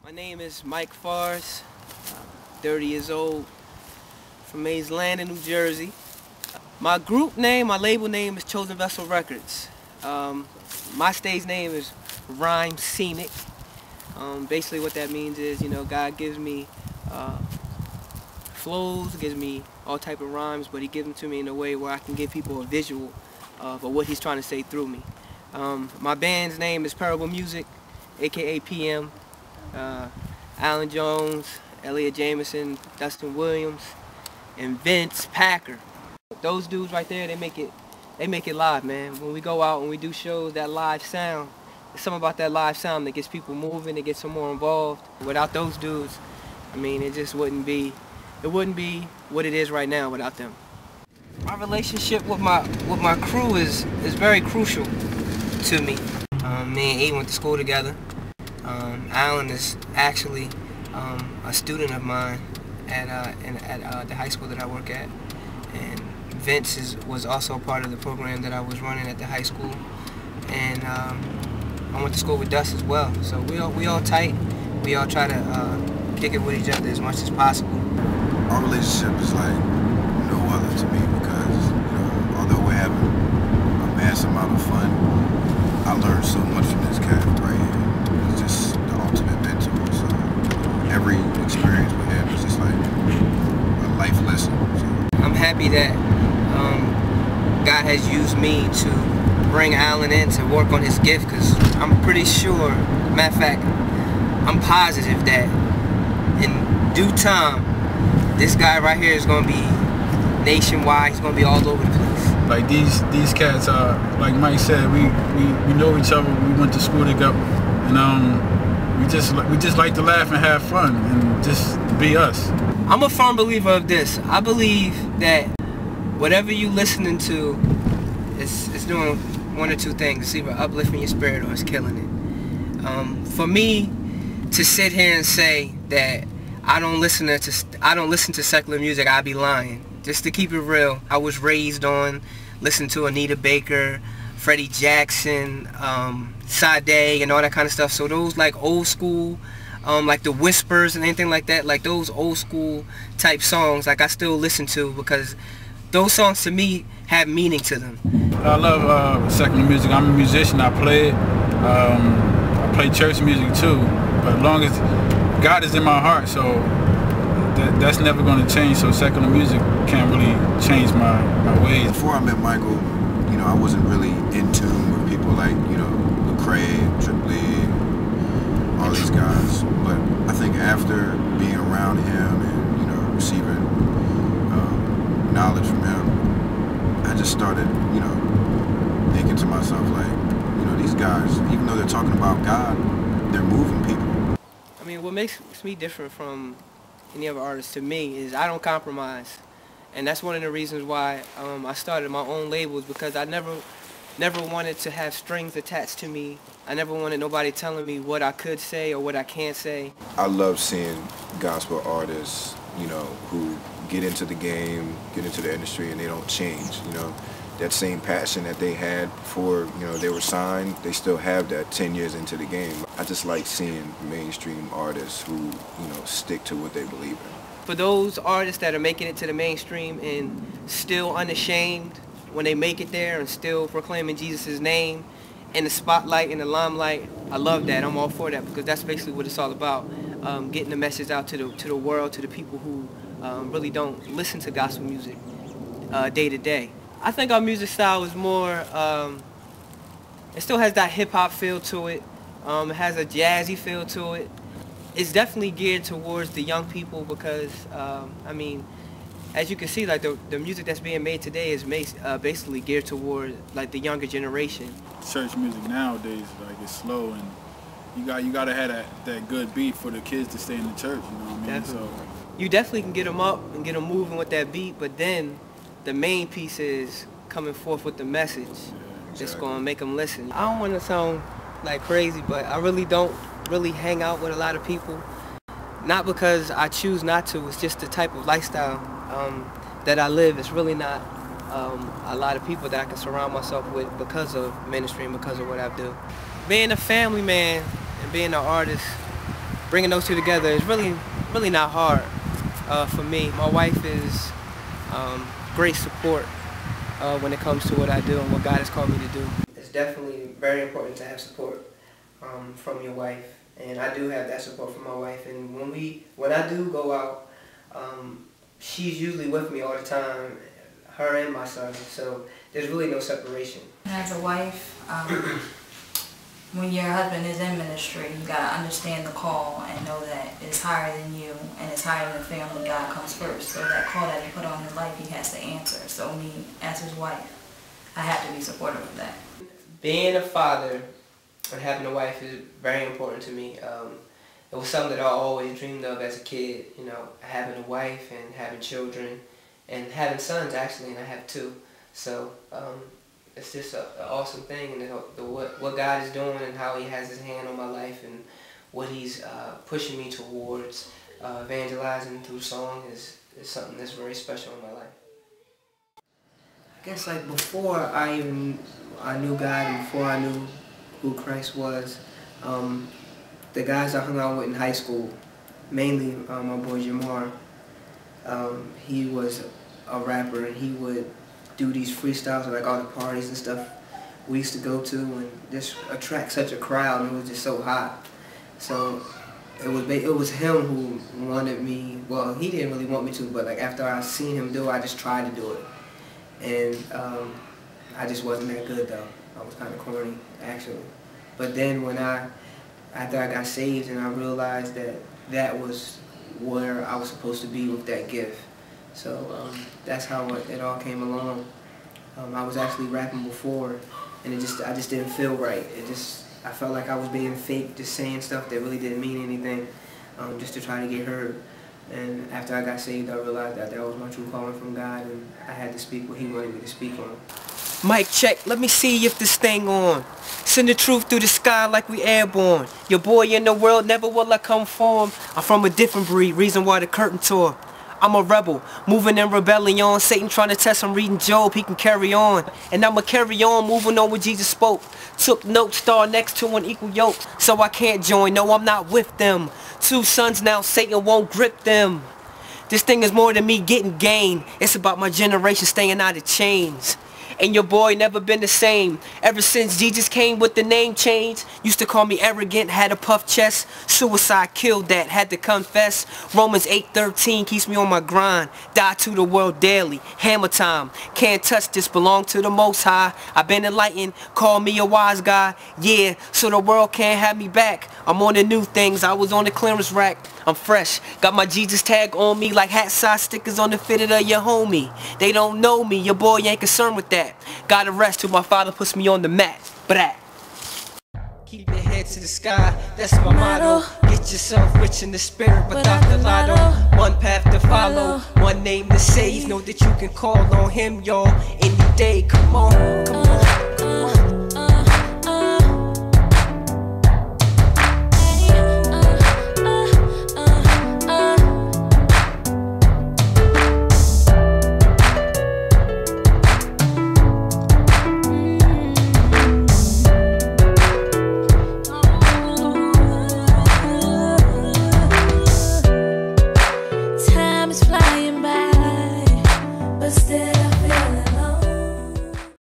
My name is Mike Forest, 30 years old, from Mays Landing, New Jersey. My group name, my label name is Chosen Vessel Records. My stage name is Rhymescenic. Basically what that means is, God gives me flows, gives me all type of rhymes, but he gives them to me in a way where I can give people a visual of what he's trying to say through me. My band's name is Parable Music, AKA PM. Alan Jones, Elliot Jameson, Dustin Williams, and Vince Packer. Those dudes right there, they make it live, man. When we go out and we do shows, that live sound, there's something about that live sound that gets people moving, it gets them more involved. Without those dudes, I mean, it just wouldn't be what it is right now without them. My relationship with my crew is very crucial to me. Me and E went to school together. Alan is actually a student of mine at the high school that I work at, and Vince was also a part of the program that I was running at the high school, and I went to school with Dust as well. So we all tight. We all try to kick it with each other as much as possible. Our relationship is like no other to me because although we're having a massive amount of fun, I learned so much from this cat right here. He's just the ultimate mentor. So every experience with him is just like a life lesson. So I'm happy that God has used me to bring Alan in to work on his gift, because I'm pretty sure, matter of fact, I'm positive that in due time, this guy right here is going to be nationwide. He's going to be all over the place. Like these cats are, like Mike said, we know each other. We went to school together, and we just like to laugh and have fun and just be us. I'm a firm believer of this. I believe that whatever you listening to, it's doing one or two things. It's either uplifting your spirit or it's killing it. For me to sit here and say that I don't listen to secular music, I'd be lying. Just to keep it real, I was raised on listening to Anita Baker, Freddie Jackson, Sade, and all that kind of stuff. So those like old school, like the Whispers and anything like that, like those old school type songs, like I still listen to, because those songs to me have meaning to them. I love secular music. I'm a musician. I play it. I play church music too. But as long as God is in my heart, so that's never going to change. So secular music can't really change my ways. Before I met Michael, I wasn't really in tune with people like Lecrae, Triple E, all these guys. But I think after being around him and receiving knowledge from him, I just started thinking to myself like, these guys, even though they're talking about God, they're moving people. I mean, what makes me different from any other artist to me is I don't compromise, and that's one of the reasons why I started my own labels, because I never wanted to have strings attached to me. I never wanted nobody telling me what I could say or what I can't say. I love seeing gospel artists, who get into the game, get into the industry, and they don't change. That same passion that they had before, they were signed, they still have that 10 years into the game. I just like seeing mainstream artists who, stick to what they believe in. For those artists that are making it to the mainstream and still unashamed when they make it there and still proclaiming Jesus' name in the spotlight, in the limelight, I love that. I'm all for that, because that's basically what it's all about, getting the message out to the world, to the people who really don't listen to gospel music day to day. I think our music style is more, it still has that hip-hop feel to it. It has a jazzy feel to it. It's definitely geared towards the young people, because, I mean, as you can see, like the music that's being made today is basically geared toward like the younger generation. Church music nowadays, like, it's slow, and you gotta have that good beat for the kids to stay in the church. You know what I mean? Definitely. So you definitely can get them up and get them moving with that beat, but then the main piece is coming forth with the message that's going to make them listen. I don't want to sound like crazy, but I really don't hang out with a lot of people. Not because I choose not to, it's just the type of lifestyle that I live. It's really not a lot of people that I can surround myself with because of ministry and because of what I do. Being a family man and being an artist, bringing those two together is really not hard for me. My wife is great support when it comes to what I do and what God has called me to do. It's definitely very important to have support from your wife, and I do have that support from my wife. And when I do go out, she's usually with me all the time, her and my son. So there's really no separation. As a wife, when your husband is in ministry, you gotta understand the call and know that it's higher than you and it's higher than family. God comes first. So that call that he put on his life, he has to answer. So me, as his wife, I have to be supportive of that. Being a father and having a wife is very important to me. It was something that I always dreamed of as a kid, you know, having a wife and having children and having sons actually, and I have two. So it's just an awesome thing, and what God is doing and how he has his hand on my life and what he's pushing me towards evangelizing through song is something that's very special in my life. I guess like before I knew God and before I knew who Christ was, the guys I hung out with in high school, mainly my boy Jamar, he was a rapper and he would do these freestyles at like all the parties and stuff we used to go to and just attract such a crowd, and it was just so hot. So it was him who wanted me. Well, he didn't really want me to, but like after I seen him do it, I just tried to do it. And I just wasn't that good though. I was kind of corny actually. But then after I got saved and I realized that was where I was supposed to be with that gift. So that's how it all came along. I was actually rapping before, and I just didn't feel right. I felt like I was being fake, just saying stuff that really didn't mean anything, just to try to get heard. And after I got saved, I realized that was my true calling from God, and I had to speak what he wanted me to speak on. Mic check, let me see if this thing on. Send the truth through the sky like we airborne. Your boy in the world, never will I conform. I'm from a different breed, reason why the curtain tore. I'm a rebel, moving in rebellion. Satan trying to test him, reading Job, he can carry on. And I'ma carry on, moving on what Jesus spoke. Took notes, star next to an equal yoke. So I can't join, no I'm not with them. Two sons now, Satan won't grip them. This thing is more than me getting gain. It's about my generation staying out of chains. And your boy never been the same. Ever since Jesus came with the name change. Used to call me arrogant, had a puff chest. Suicide killed that, had to confess. Romans 8:13 keeps me on my grind. Die to the world daily, hammer time. Can't touch this, belong to the Most High. I've been enlightened, call me a wise guy. Yeah, so the world can't have me back. I'm on the new things, I was on the clearance rack. I'm fresh, got my Jesus tag on me like hat size stickers on the fitted of your homie. They don't know me, your boy ain't concerned with that. Gotta rest till my father puts me on the mat. But keep your head to the sky, that's my motto. Get yourself rich in the spirit without the lotto. One path to follow, one name to save. Know that you can call on him, y'all, any day. Come on, come on.